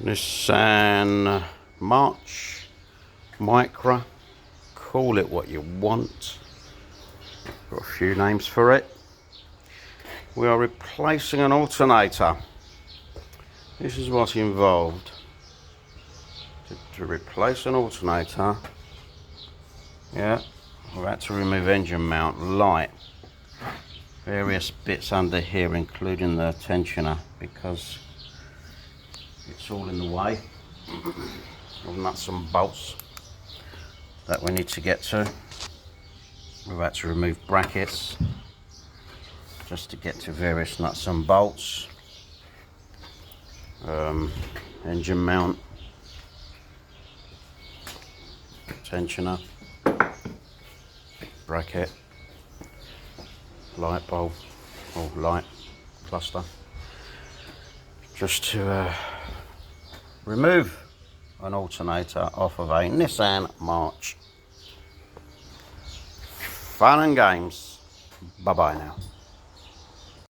Nissan Micra, call it what you want. Got a few names for it. We are replacing an alternator. This is what's involved. To replace an alternator, yeah, we've had to remove engine mount, light, various bits under here including the tensioner because it's all in the way. All nuts and bolts that we need to get to. We've had to remove brackets just to get to various nuts and bolts. Engine mount, tensioner, bracket, light bulb or light cluster, just to remove an alternator off of a Nissan March. Fun and games. Bye bye now.